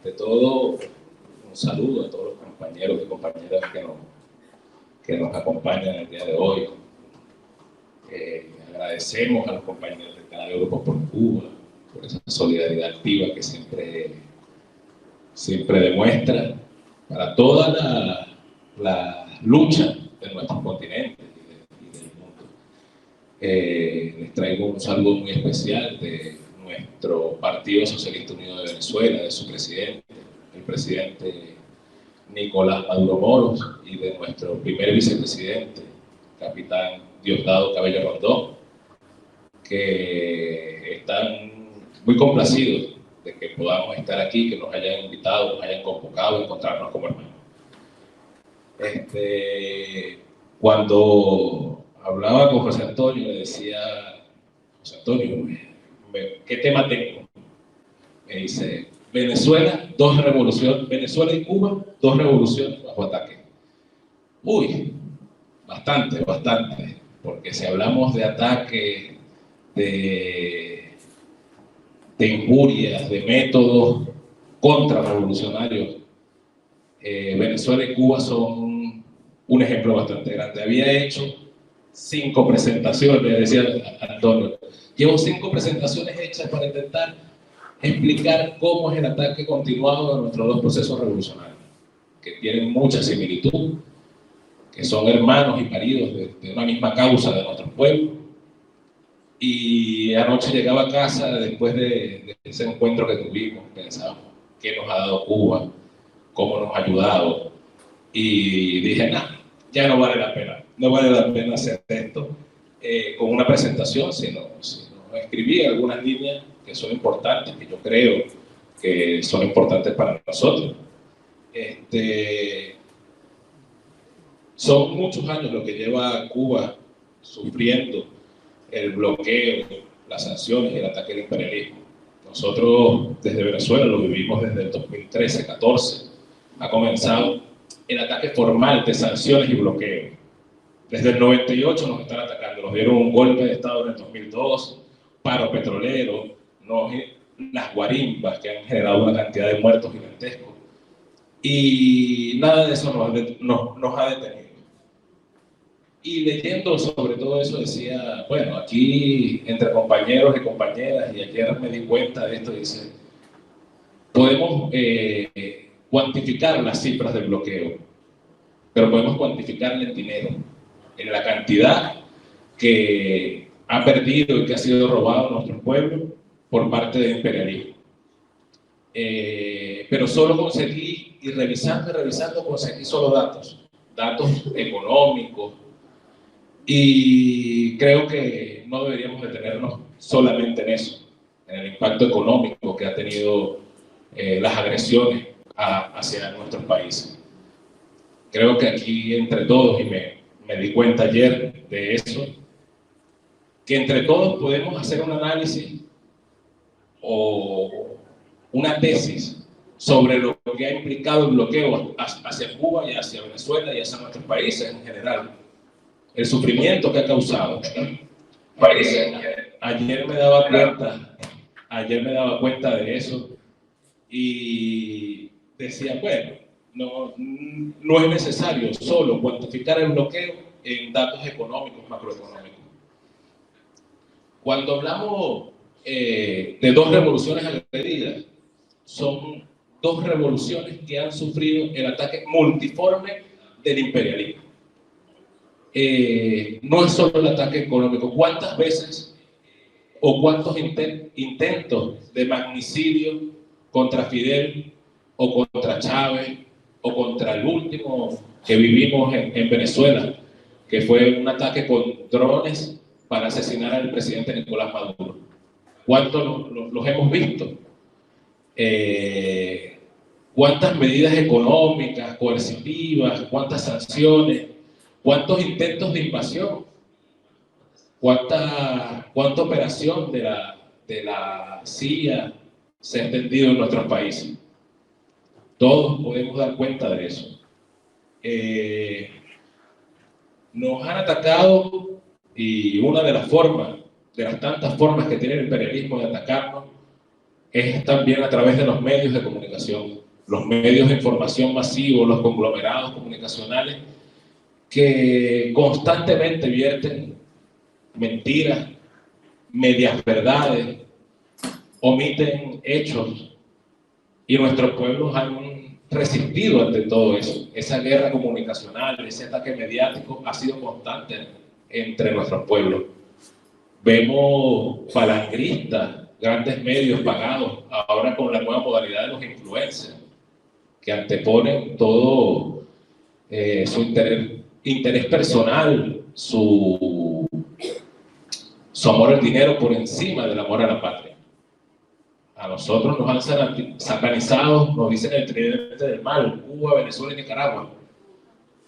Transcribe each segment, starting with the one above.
ante todo, un saludo a todos los compañeros y compañeras que nos acompañan el día de hoy. Agradecemos a los compañeros de cada Grupo por Cuba, por esa solidaridad activa que siempre demuestra para toda la lucha de nuestro continente y del mundo. Les traigo un saludo muy especial de nuestro Partido Socialista Unido de Venezuela, de su presidente, el presidente Nicolás Maduro Moros, y de nuestro primer vicepresidente, capitán Diosdado Cabello Rondón, que están muy complacidos de que podamos estar aquí, que nos hayan invitado, nos hayan convocado a encontrarnos como hermanos. Cuando hablaba con José Antonio, le decía: José Antonio, ¿qué tema tengo? Me dice: Venezuela, Venezuela y Cuba, 2 revoluciones bajo ataque. Uy, bastante, porque si hablamos de ataque, de injurias, de métodos contrarrevolucionarios, Venezuela y Cuba son un ejemplo bastante grande. Había hecho 5 presentaciones, decía Antonio, llevo 5 presentaciones hechas para intentar explicar cómo es el ataque continuado de nuestros 2 procesos revolucionarios, que tienen mucha similitud, que son hermanos y paridos de una misma causa de nuestro pueblo. Y anoche llegaba a casa, después de ese encuentro que tuvimos, pensábamos qué nos ha dado Cuba, cómo nos ha ayudado, y dije: nada, ya no vale la pena hacer esto con una presentación, sino escribí algunas líneas que son importantes, que yo creo que son importantes para nosotros. Son muchos años lo que lleva Cuba sufriendo el bloqueo, las sanciones y el ataque al imperialismo. Nosotros desde Venezuela lo vivimos desde el 2013-14. Ha comenzado el ataque formal de sanciones y bloqueo. Desde el 98 nos están atacando, nos dieron un golpe de Estado en el 2002, paro petrolero, las guarimbas que han generado una cantidad de muertos gigantescos. Y nada de eso nos ha detenido. Y leyendo sobre todo eso decía, bueno, aquí entre compañeros y compañeras, y ayer me di cuenta de esto, dice, podemos cuantificar las cifras del bloqueo, pero podemos cuantificarle en dinero, en la cantidad que ha perdido y que ha sido robado a nuestro pueblo por parte del imperialismo. Pero solo conseguí, y revisando, conseguí solo datos económicos, y creo que no deberíamos detenernos solamente en eso, en el impacto económico que ha tenido las agresiones hacia nuestros países. Creo que aquí entre todos, y me di cuenta ayer de eso, que entre todos podemos hacer un análisis o una tesis sobre lo que ha implicado el bloqueo hacia Cuba y hacia Venezuela y hacia nuestros países en general. El sufrimiento que ha causado. Ayer me daba cuenta de eso y decía, bueno, no es necesario solo cuantificar el bloqueo en datos económicos, macroeconómicos. Cuando hablamos de 2 revoluciones agredidas, son 2 revoluciones que han sufrido el ataque multiforme del imperialismo. No es solo el ataque económico. ¿Cuántas veces o cuántos intentos de magnicidio contra Fidel o contra Chávez o contra el último que vivimos en Venezuela, que fue un ataque con drones para asesinar al presidente Nicolás Maduro? ¿Cuántos los hemos visto? ¿Cuántas medidas económicas, coercitivas, cuántas sanciones, cuántos intentos de invasión, cuánta operación de la CIA se ha extendido en nuestros países? Todos podemos dar cuenta de eso. Nos han atacado, y una de las tantas formas que tiene el imperialismo de atacarnos, es también a través de los medios de comunicación, los medios de información masivos, los conglomerados comunicacionales, que constantemente vierten mentiras, medias verdades, omiten hechos, y nuestros pueblos han resistido ante todo eso. Esa guerra comunicacional, ese ataque mediático ha sido constante entre nuestros pueblos. Vemos falangristas, grandes medios pagados, ahora con la nueva modalidad de los influencers, que anteponen todo su interés personal, su amor al dinero por encima del amor a la patria. A nosotros nos han satanizado, nos dicen el tridente del mal, Cuba, Venezuela y Nicaragua.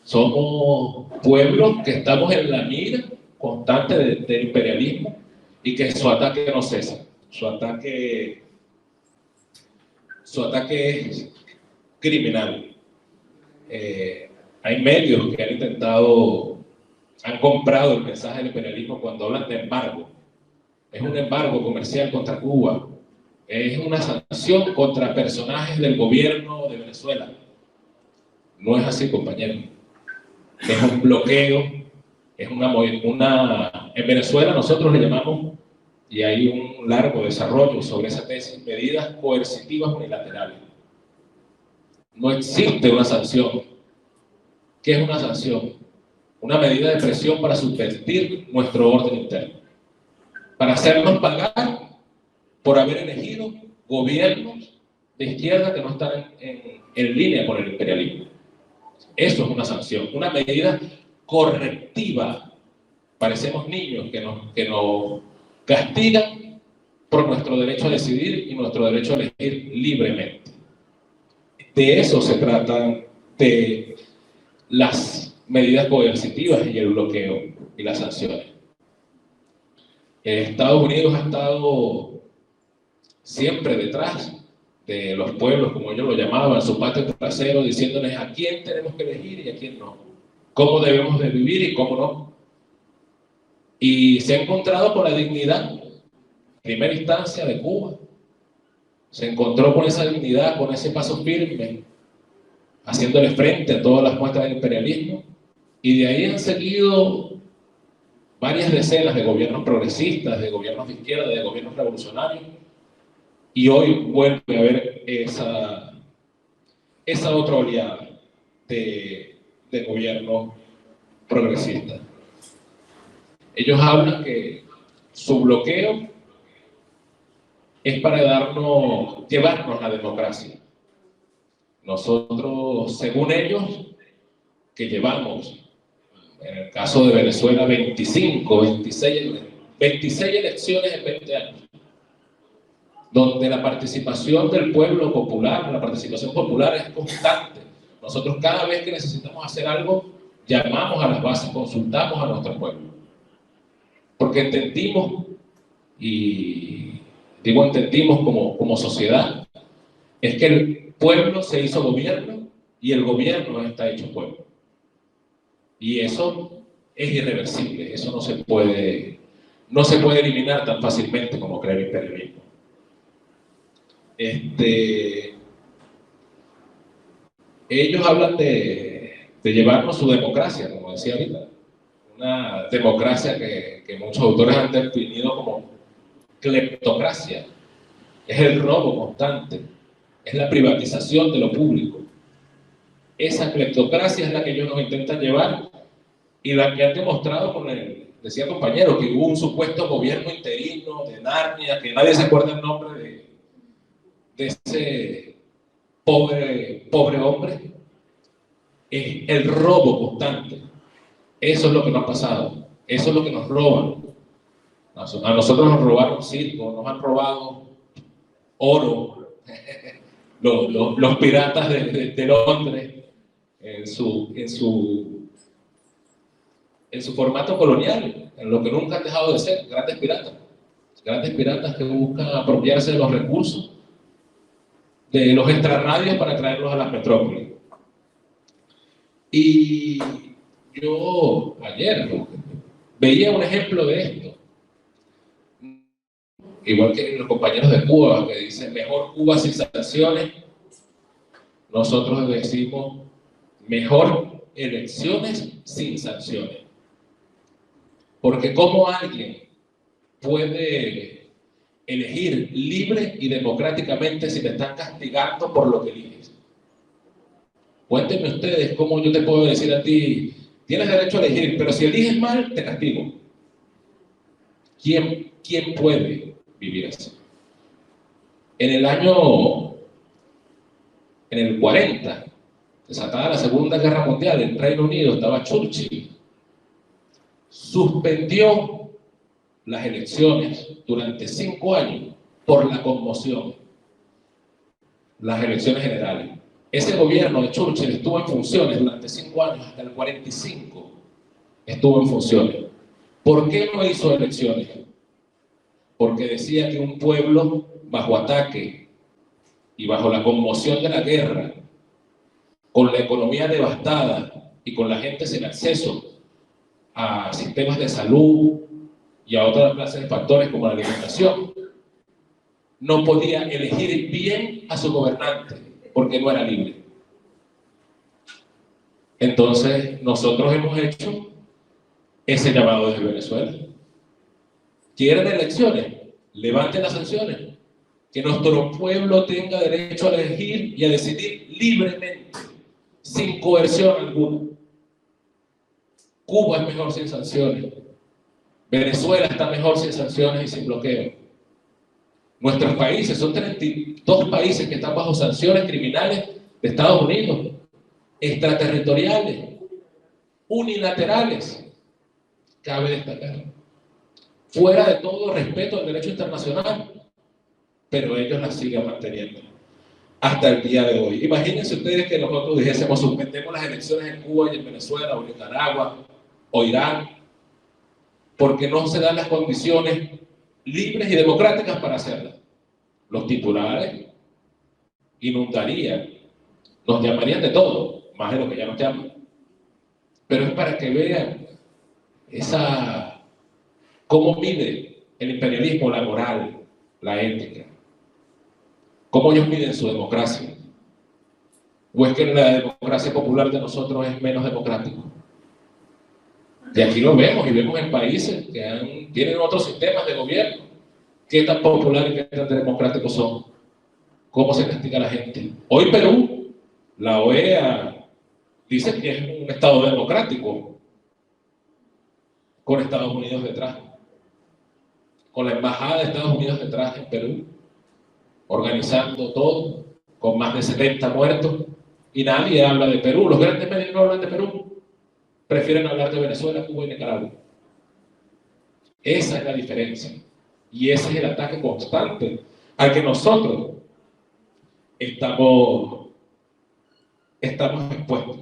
Somos pueblos que estamos en la mira constante del imperialismo y que su ataque no cesa. Su ataque es criminal. Hay medios que han intentado, han comprado el mensaje del imperialismo cuando hablan de embargo. Es un embargo comercial contra Cuba, es una sanción contra personajes del gobierno de Venezuela. No es así, compañero. Es un bloqueo, es en Venezuela nosotros le llamamos, y hay un largo desarrollo sobre esa tesis, medidas coercitivas unilaterales. No existe una sanción. ¿Qué es una sanción? Una medida de presión para subvertir nuestro orden interno, para hacernos pagar por haber elegido gobiernos de izquierda que no están en línea con el imperialismo. Eso es una sanción, una medida correctiva. Parecemos niños que nos castigan por nuestro derecho a decidir y nuestro derecho a elegir libremente. De eso se tratan de las medidas coercitivas y el bloqueo y las sanciones. Estados Unidos ha estado siempre detrás de los pueblos, como ellos lo llamaban, su patio trasero, diciéndoles a quién tenemos que elegir y a quién no, cómo debemos de vivir y cómo no. Y se ha encontrado con la dignidad, en primera instancia, de Cuba. Se encontró con esa dignidad, con ese paso firme, haciéndole frente a todas las muestras del imperialismo, y de ahí han seguido varias decenas de gobiernos progresistas, de gobiernos de izquierda, de gobiernos revolucionarios, y hoy vuelve a haber esa otra oleada de gobierno progresista. Ellos hablan que su bloqueo es para llevarnos la democracia. Nosotros, según ellos, que llevamos, en el caso de Venezuela, 26 elecciones en 20 años, donde la participación del pueblo popular, la participación popular es constante. Nosotros cada vez que necesitamos hacer algo, llamamos a las bases, consultamos a nuestro pueblo. Porque entendimos, y digo entendimos como sociedad, es que el pueblo se hizo gobierno y el gobierno está hecho pueblo. Y eso es irreversible, eso no se puede eliminar tan fácilmente como cree el imperialismo. Ellos hablan de llevarnos su democracia, como decía ahorita, una democracia que muchos autores han definido como cleptocracia. Es el robo constante, es la privatización de lo público. Esa cleptocracia es la que ellos nos intentan llevar y la que han demostrado decía compañero, que hubo un supuesto gobierno interino de Narnia, que nadie se acuerda el nombre de ese pobre hombre. Es el robo constante. Eso es lo que nos ha pasado. Eso es lo que nos roban. A nosotros nos robaron circo, nos han robado oro. Los piratas de Londres en su formato colonial, en lo que nunca han dejado de ser, grandes piratas que buscan apropiarse de los recursos de los extrarradios para traerlos a las metrópolis. Y yo ayer veía un ejemplo de esto. igual que los compañeros de Cuba que dicen mejor Cuba sin sanciones, nosotros decimos mejor elecciones sin sanciones. Porque ¿cómo alguien puede elegir libre y democráticamente si te están castigando por lo que eliges? Cuéntenme ustedes cómo yo te puedo decir a ti, tienes derecho a elegir, pero si eliges mal, te castigo. ¿Quién puede vivir así? En el 40, desatada la Segunda Guerra Mundial, en Reino Unido estaba Churchill, suspendió las elecciones durante 5 años por la conmoción, las elecciones generales. Ese gobierno de Churchill estuvo en funciones durante 5 años, hasta el 45 estuvo en funciones. ¿Por qué no hizo elecciones? Porque decía que un pueblo bajo ataque y bajo la conmoción de la guerra, con la economía devastada y con la gente sin acceso a sistemas de salud y a otras clases de factores como la alimentación, no podía elegir bien a su gobernante porque no era libre. Entonces nosotros hemos hecho ese llamado desde Venezuela. ¿Quieren elecciones? Levanten las sanciones. Que nuestro pueblo tenga derecho a elegir y a decidir libremente, sin coerción alguna. Cuba es mejor sin sanciones. Venezuela está mejor sin sanciones y sin bloqueo. Nuestros países son 32 países que están bajo sanciones criminales de Estados Unidos, extraterritoriales, unilaterales, cabe destacar, fuera de todo respeto al derecho internacional, pero ellos las siguen manteniendo hasta el día de hoy. Imagínense ustedes que nosotros dijésemos, suspendemos las elecciones en Cuba y en Venezuela, o en Nicaragua, o Irán, porque no se dan las condiciones libres y democráticas para hacerlas. Los titulares inundarían, nos llamarían de todo, más de lo que ya nos llaman. Pero es para que vean cómo mide el imperialismo la moral, la ética, cómo ellos miden su democracia. ¿O es que la democracia popular de nosotros es menos democrática? Y aquí lo vemos, y vemos en países que tienen otros sistemas de gobierno, qué tan populares y qué tan democráticos son, cómo se castiga a la gente. Hoy Perú, la OEA dice que es un estado democrático, con Estados Unidos detrás, con la embajada de Estados Unidos detrás en Perú, organizando todo, con más de 70 muertos, y nadie habla de Perú. Los grandes medios no hablan de Perú, prefieren hablar de Venezuela, Cuba y Nicaragua. Esa es la diferencia, y ese es el ataque constante al que nosotros estamos expuestos.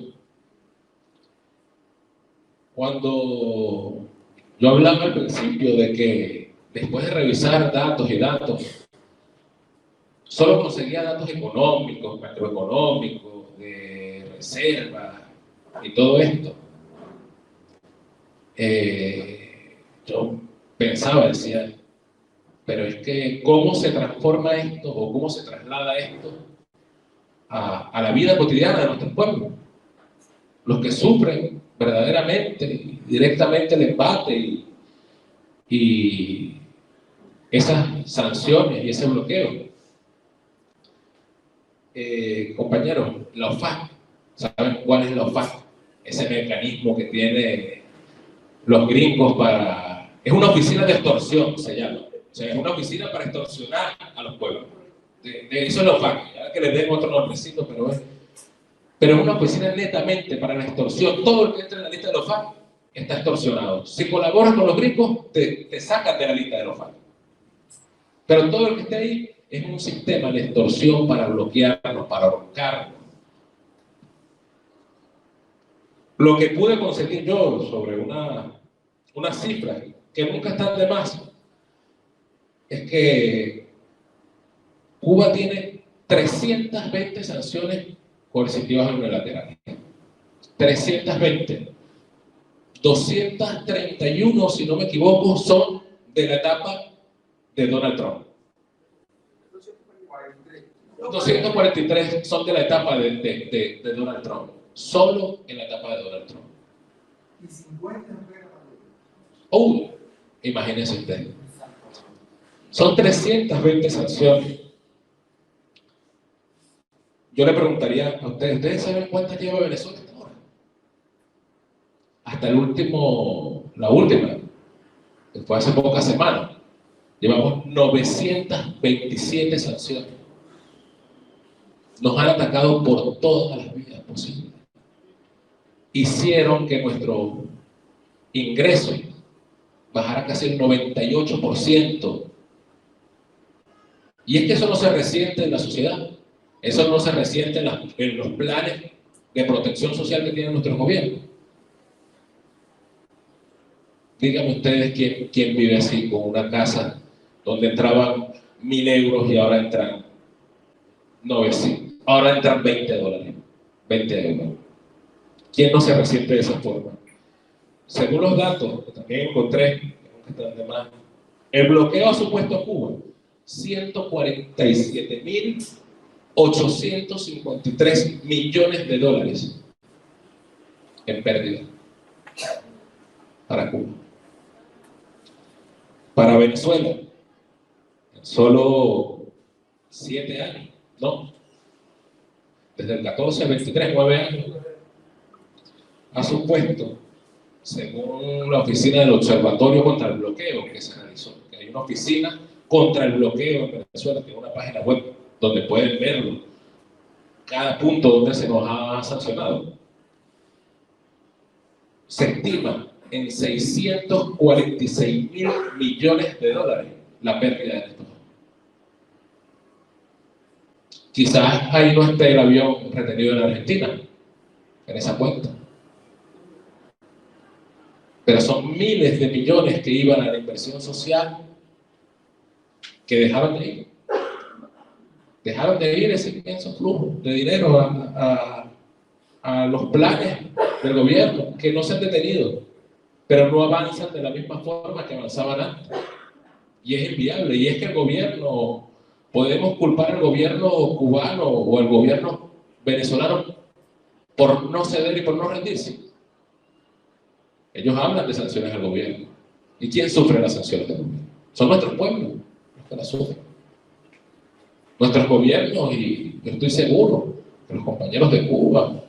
Cuando yo hablaba al principio de que después de revisar datos y datos, solo conseguía datos económicos, macroeconómicos, de reserva y todo esto, yo pensaba, decía, pero es que ¿cómo se transforma esto o cómo se traslada esto a la vida cotidiana de nuestros pueblos? Los que sufren verdaderamente, directamente el embate y esas sanciones y ese bloqueo. Compañeros, la OFAC, ¿saben cuál es la OFAC? Ese mecanismo que tiene los gringos es una oficina de extorsión, se llama. O sea, es una oficina para extorsionar a los pueblos. De eso es la OFAC, ya que les den otro nombrecito, pero es una oficina netamente para la extorsión. Todo el que entra en la lista de la OFAC está extorsionado. Si colaboras con los gringos, te sacan de la lista de la OFAC. Pero todo el que esté ahí es un sistema de extorsión para bloquearnos, para ahorcarnos. Lo que pude conseguir yo sobre una cifra que nunca están de más es que Cuba tiene 320 sanciones coercitivas unilaterales. 320. 231, si no me equivoco, son de la etapa de Donald Trump. 243 son de la etapa de Donald Trump. Solo en la etapa de Donald Trump. Y 50 en plena Oh, imagínense ustedes. Son 320 sanciones. Yo le preguntaría a ustedes, ¿ustedes saben cuántas lleva Venezuela hasta ahora? Hasta la última, que fue hace pocas semanas, llevamos 927 sanciones. Nos han atacado por todas las vías posibles. Hicieron que nuestro ingreso bajara casi el 98%. Y es que eso no se resiente en la sociedad. Eso no se resiente en los planes de protección social que tienen nuestros gobiernos. Díganme ustedes quién vive así, con una casa donde entraban 1.000 euros y ahora entran 900. Ahora entran $20, 20 euros. ¿Quién no se resiente de esa forma? Según los datos que también encontré, que están de más, el bloqueo ha supuesto a Cuba 147.853 millones de dólares en pérdida para Cuba. Para Venezuela, en solo 7 años, ¿no? Desde el 14 al 23, 9 años, ha supuesto, según la oficina del Observatorio contra el Bloqueo que se realizó, que hay una oficina contra el bloqueo en Venezuela, que es una página web donde pueden verlo, cada punto donde se nos ha sancionado. Se estima en 646.000 millones de dólares la pérdida de estos años. Quizás ahí no esté el avión retenido en Argentina, en esa cuenta. Pero son miles de millones que iban a la inversión social que dejaron de ir. Dejaron de ir ese inmenso flujo de dinero a los planes del gobierno que no se han detenido, pero no avanzan de la misma forma que avanzaban antes. Y es inviable. Y es que el gobierno, podemos culpar al gobierno cubano o al gobierno venezolano por no ceder y por no rendirse. Ellos hablan de sanciones al gobierno. ¿Y quién sufre las sanciones del gobierno? Son nuestros pueblos los que las sufren. Nuestros gobiernos, y yo estoy seguro que los compañeros de Cuba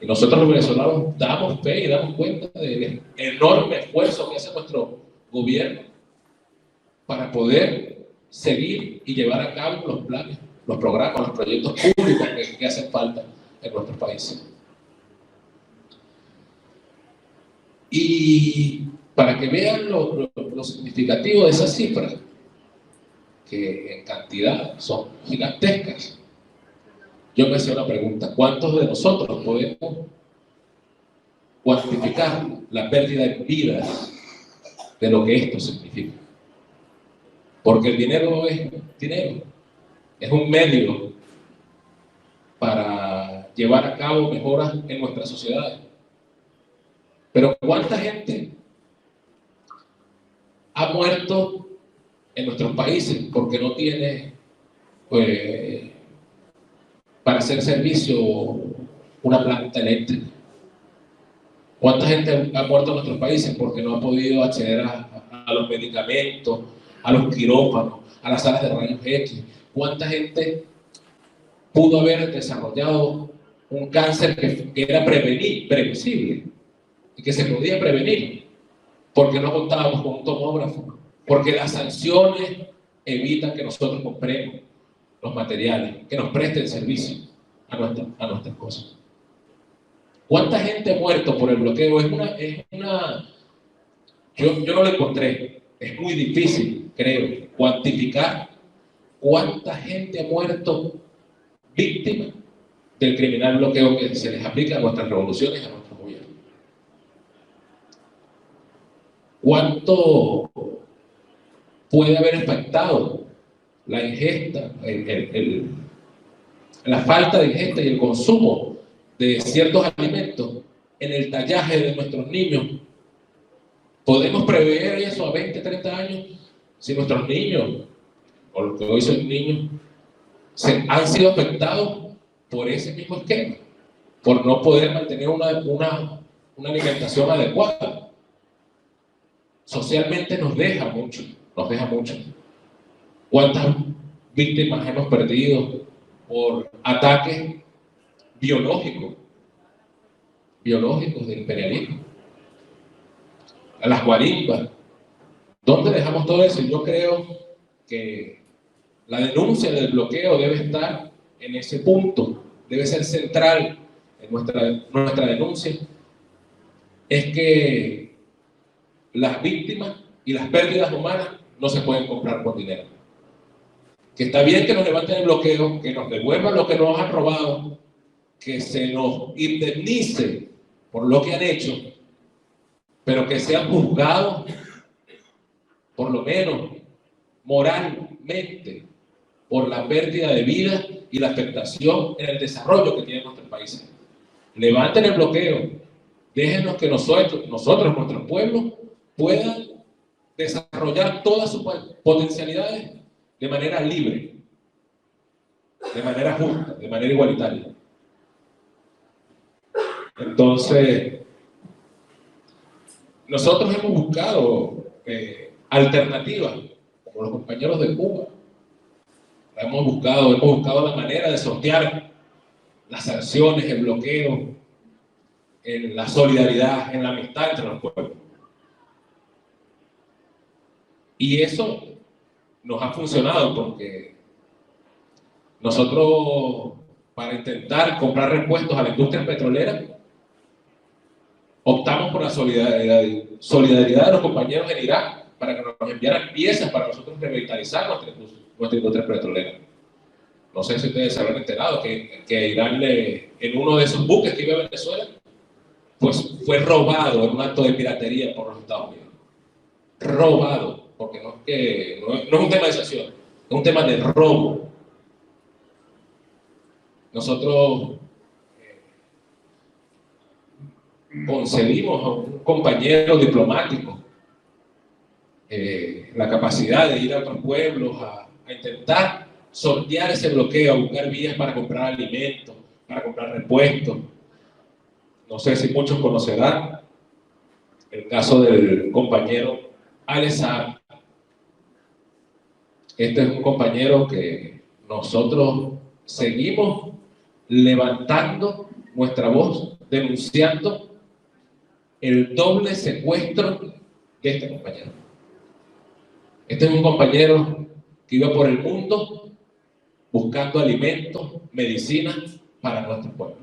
y nosotros los venezolanos damos fe y damos cuenta del enorme esfuerzo que hace nuestro gobierno para poder seguir y llevar a cabo los planes, los programas, los proyectos públicos que hacen falta en nuestros países. Y para que vean lo significativo de esas cifras, que en cantidad son gigantescas, yo me hacía una pregunta: ¿cuántos de nosotros podemos cuantificar la pérdida de vidas de lo que esto significa? Porque el dinero es dinero, es un medio para llevar a cabo mejoras en nuestras sociedades. Pero ¿cuánta gente ha muerto en nuestros países porque no tiene para hacer servicio una planta eléctrica? ¿Cuánta gente ha muerto en nuestros países porque no ha podido acceder a los medicamentos, a los quirófanos, a las salas de rayos X? ¿Cuánta gente pudo haber desarrollado un cáncer que era previsible y que se podía prevenir porque no contábamos con un tomógrafo? Porque las sanciones evitan que nosotros compremos los materiales, que nos presten servicio a nuestras cosas. ¿Cuánta gente ha muerto por el bloqueo? Yo no lo encontré. Es muy difícil, creo, cuantificar cuánta gente ha muerto víctima del criminal bloqueo que se les aplica a nuestras revoluciones y a nuestros gobiernos. ¿Cuánto puede haber afectado la ingesta, la falta de ingesta y el consumo de ciertos alimentos en el tallaje de nuestros niños? ¿Podemos prever eso a 20, 30 años? si nuestros niños, o los que hoy son niños, han sido afectados por ese mismo esquema, por no poder mantener una alimentación adecuada. Socialmente nos deja mucho, nos deja mucho. ¿Cuántas víctimas hemos perdido por ataques biológicos del imperialismo? A las guarimbas. ¿Dónde dejamos todo eso? Yo creo que la denuncia del bloqueo debe estar en ese punto, debe ser central en nuestra denuncia. Es que las víctimas y las pérdidas humanas no se pueden comprar con dinero. Que está bien que nos levanten el bloqueo, que nos devuelvan lo que nos han robado, que se nos indemnice por lo que han hecho, pero que sean juzgados, por lo menos moralmente, por la pérdida de vida y la afectación en el desarrollo que tiene nuestro país. Levanten el bloqueo, déjenos que nosotros, nuestros pueblos, puedan desarrollar todas sus potencialidades de manera libre, de manera justa, de manera igualitaria. Entonces, nosotros hemos buscado alternativas, como los compañeros de Cuba. Hemos buscado la manera de sortear las sanciones, el bloqueo, en la solidaridad, en la amistad entre los pueblos. Y eso nos ha funcionado porque nosotros, para intentar comprar repuestos a la industria petrolera, optamos por la solidaridad de los compañeros en Irak para que nos enviaran piezas para nosotros revitalizar nuestra industria petrolera. No sé si ustedes se habrán enterado que Irán, en uno de esos buques que iba a Venezuela, pues fue robado en un acto de piratería por los Estados Unidos. Robado, porque no es un tema de sanción, es un tema de robo. Nosotros concedimos a un compañero diplomático la capacidad de ir a otros pueblos a intentar sortear ese bloqueo, a buscar vías para comprar alimentos, para comprar repuestos. No sé si muchos conocerán el caso del compañero Alessandro. Este es un compañero que nosotros seguimos levantando nuestra voz, denunciando el doble secuestro de este compañero. Este es un compañero que iba por el mundo buscando alimentos, medicinas para nuestro pueblo.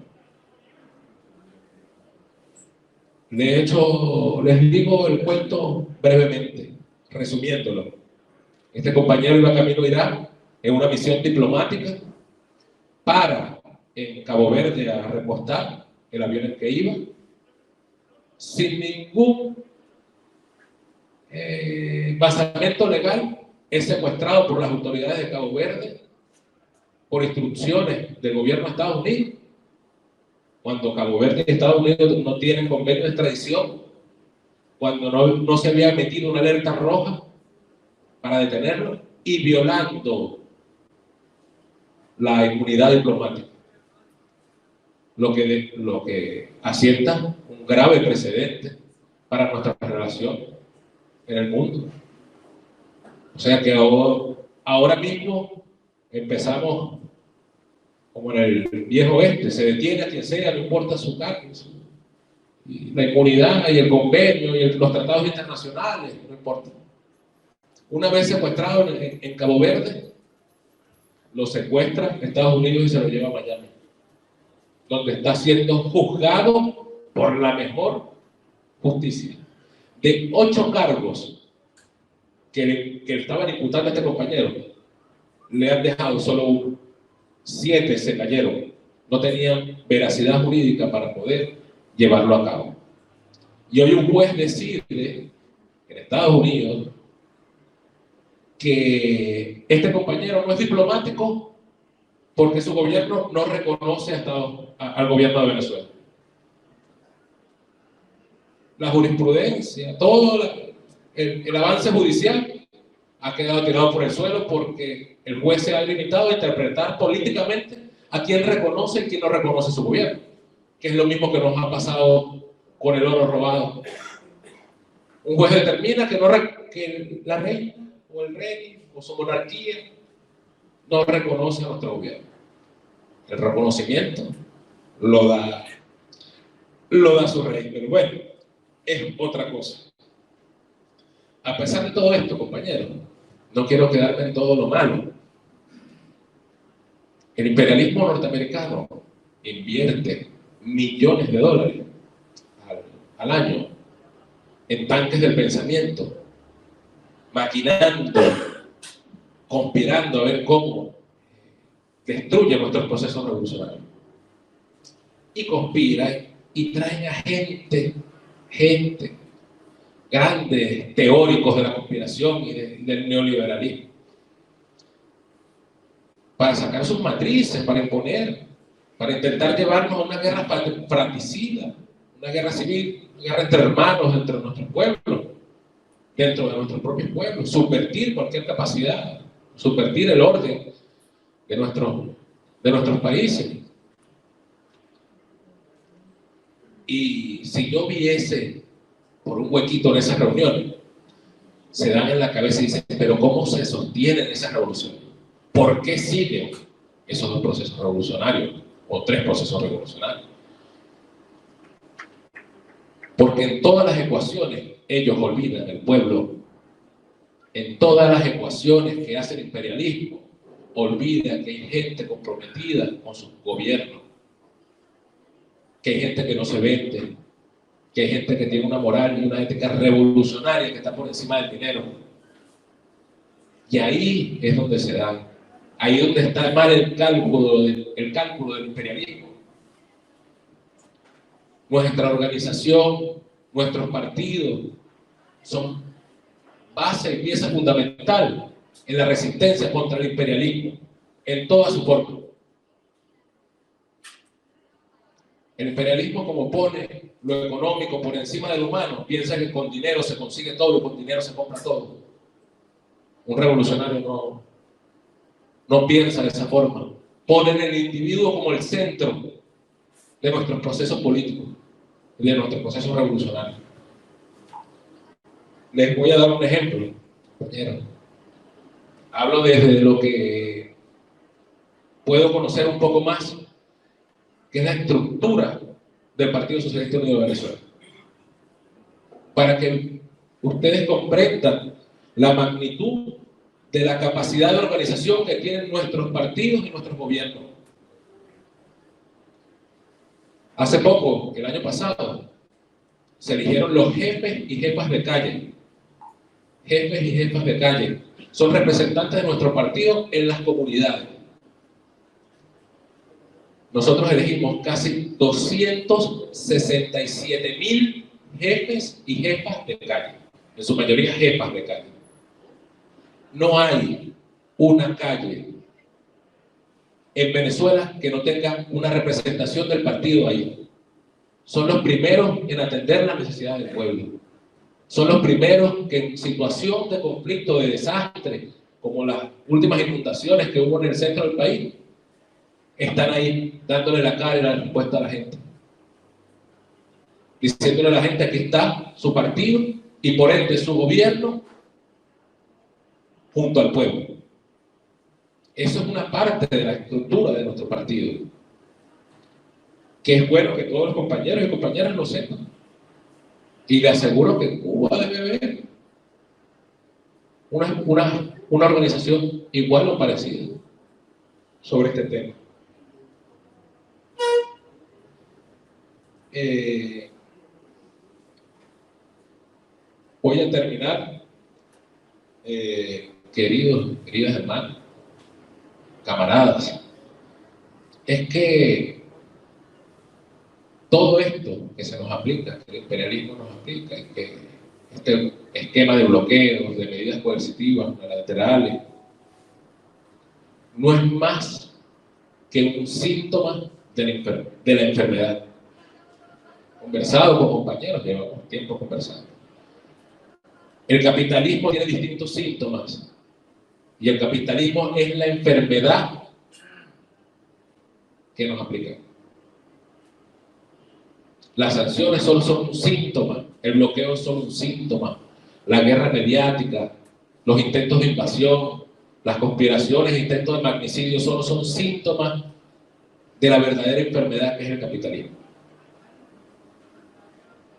De hecho, les digo el cuento brevemente, resumiéndolo. Este compañero iba camino a Irak en una misión diplomática para en Cabo Verde a repostar el avión en que iba, sin ningún basamento legal. Es secuestrado por las autoridades de Cabo Verde por instrucciones del gobierno de Estados Unidos, cuando Cabo Verde y Estados Unidos no tienen convenio de extradición, cuando no se había metido una alerta roja para detenerlo y violando la inmunidad diplomática, lo que asienta un grave precedente para nuestra relación en el mundo. O sea que ahora mismo empezamos como en el viejo oeste, se detiene a quien sea, no importa su cargo, la inmunidad y el convenio y los tratados internacionales, no importa. Una vez secuestrado en Cabo Verde, lo secuestra Estados Unidos y se lo lleva a Miami, donde está siendo juzgado por la mejor justicia. De 8 cargos que estaban imputando a este compañero, le han dejado solo uno. 7 se cayeron, no tenían veracidad jurídica para poder llevarlo a cabo. Y hoy un juez decide en Estados Unidos que este compañero no es diplomático porque su gobierno no reconoce al gobierno de Venezuela. La jurisprudencia, todo el avance judicial ha quedado tirado por el suelo porque el juez se ha limitado a interpretar políticamente a quién reconoce y quién no reconoce su gobierno, que es lo mismo que nos ha pasado con el oro robado. Un juez determina que la reina o el rey o su monarquía no reconoce a nuestro gobierno. El reconocimiento lo da su rey, pero bueno, es otra cosa. A pesar de todo esto, compañeros, no quiero quedarme en todo lo malo. El imperialismo norteamericano invierte millones de dólares al año en tanques del pensamiento, maquinando, conspirando a ver cómo destruye nuestros procesos revolucionarios. Y conspira y traen a gente, grandes teóricos de la conspiración y del neoliberalismo, para sacar sus matrices, para imponer, para intentar llevarnos a una guerra fratricida, una guerra civil, una guerra entre hermanos, entre nuestros pueblos, dentro de nuestros propios pueblos, subvertir cualquier capacidad, subvertir el orden de nuestros países. Y si yo viese por un huequito en esas reuniones, se dan en la cabeza y dicen, pero ¿cómo se sostienen esas revoluciones? ¿Por qué siguen esos dos procesos revolucionarios o tres procesos revolucionarios? Porque en todas las ecuaciones ellos olvidan el pueblo. En todas las ecuaciones que hace el imperialismo, olvidan que hay gente comprometida con su gobierno, que hay gente que no se vende, que hay gente que tiene una moral y una ética revolucionaria que está por encima del dinero. Y ahí es donde se da, ahí es donde está mal el cálculo del imperialismo. Nuestra organización, nuestros partidos son base y pieza fundamental en la resistencia contra el imperialismo, en toda su forma. El imperialismo, como pone lo económico por encima del humano, piensa que con dinero se consigue todo y con dinero se compra todo. Un revolucionario no piensa de esa forma. Ponen el individuo como el centro de nuestros procesos políticos y de nuestros procesos revolucionarios. Les voy a dar un ejemplo, compañeros. Hablo desde lo que puedo conocer un poco más, que es la estructura del Partido Socialista Unido de Venezuela. Para que ustedes comprendan la magnitud de la capacidad de organización que tienen nuestros partidos y nuestros gobiernos. Hace poco, el año pasado, se eligieron los jefes y jefas de calle. Jefes y jefas de calle. Son representantes de nuestro partido en las comunidades. Nosotros elegimos casi 267,000 jefes y jefas de calle. En su mayoría jefas de calle. No hay una calle en Venezuela que no tenga una representación del partido ahí. Son los primeros en atender las necesidades del pueblo. Son los primeros que en situación de conflicto, de desastre, como las últimas inundaciones que hubo en el centro del país, están ahí dándole la cara y la respuesta a la gente. Diciéndole a la gente que está su partido y por ende su gobierno junto al pueblo. Eso es una parte de la estructura de nuestro partido, que es bueno que todos los compañeros y compañeras lo sepan. Y le aseguro que Cuba debe haber una organización igual o parecida sobre este tema. Voy a terminar, queridas hermanas, camaradas, es que todo esto que se nos aplica, que el imperialismo nos aplica, que este esquema de bloqueos, de medidas coercitivas, unilaterales, no es más que un síntoma de la enfermedad. Conversado con compañeros, llevamos tiempo conversando. El capitalismo tiene distintos síntomas Y el capitalismo es la enfermedad que nos aplican. Las sanciones solo son un síntoma, el bloqueo es solo un síntoma, la guerra mediática, los intentos de invasión, las conspiraciones, intentos de magnicidio solo son síntomas de la verdadera enfermedad que es el capitalismo.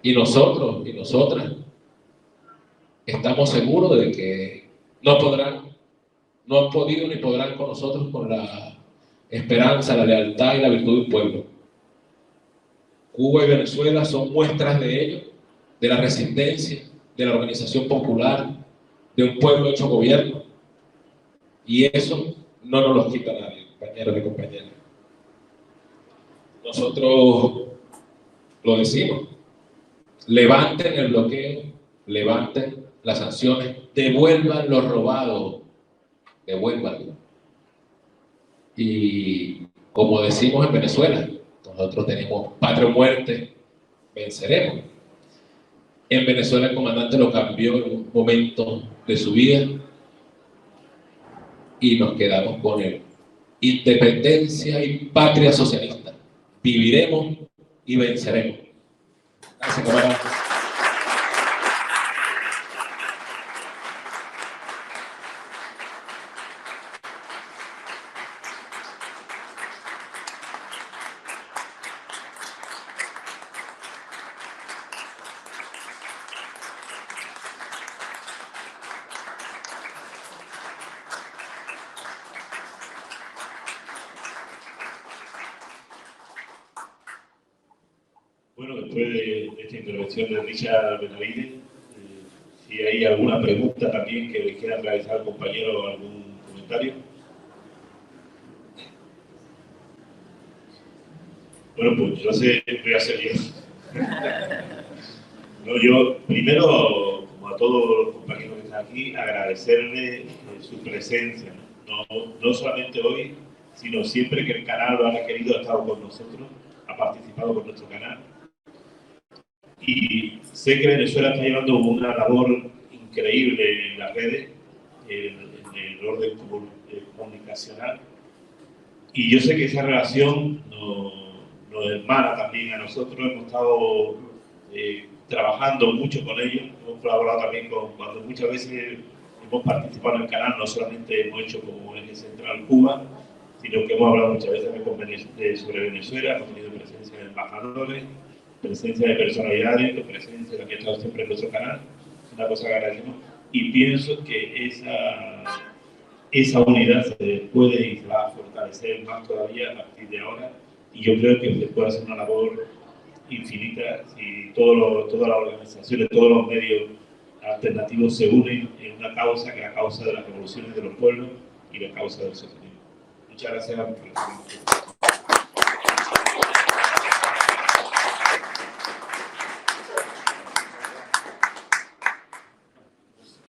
Y nosotros y nosotras estamos seguros de que no han podido ni podrán con nosotros con la esperanza, la lealtad y la virtud de un pueblo. Cuba y Venezuela son muestras de ello, de la resistencia, de la organización popular, de un pueblo hecho gobierno. Y eso no nos lo quita nadie, compañeros y compañeras. Nosotros lo decimos, levanten el bloqueo, levanten las sanciones, devuelvan lo robado, devuélvanlo. Y como decimos en Venezuela, nosotros tenemos patria o muerte, venceremos. En Venezuela el comandante lo cambió en un momento de su vida y nos quedamos con él. Independencia y patria socialista. Viviremos y venceremos. Gracias, camarada. Bueno, después de esta intervención de Richard Benavides, si hay alguna pregunta también que le quieran realizar al compañero o algún comentario. Bueno, pues yo voy a ser yo. No, yo primero, como a todos los compañeros que están aquí, agradecerle su presencia, no solamente hoy, sino siempre que el canal lo ha requerido, ha estado con nosotros, ha participado con nuestro canal. Y sé que Venezuela está llevando una labor increíble en las redes, en el orden comunicacional. Y yo sé que esa relación nos hermana también a nosotros. Hemos estado trabajando mucho con ellos, hemos colaborado también cuando muchas veces hemos participado en el canal, no solamente hemos hecho como Eje Central Cuba, sino que hemos hablado muchas veces sobre Venezuela, hemos tenido presencia de embajadores, presencia de personalidades, presencia de la que ha estado siempre en nuestro canal, es una cosa que agradecemos, y pienso que esa unidad se puede y se va a fortalecer más todavía a partir de ahora, y yo creo que se puede hacer una labor infinita si todas las organizaciones, todos los medios alternativos se unen en una causa que es la causa de las revoluciones de los pueblos y la causa del socialismo. Muchas gracias por la pregunta.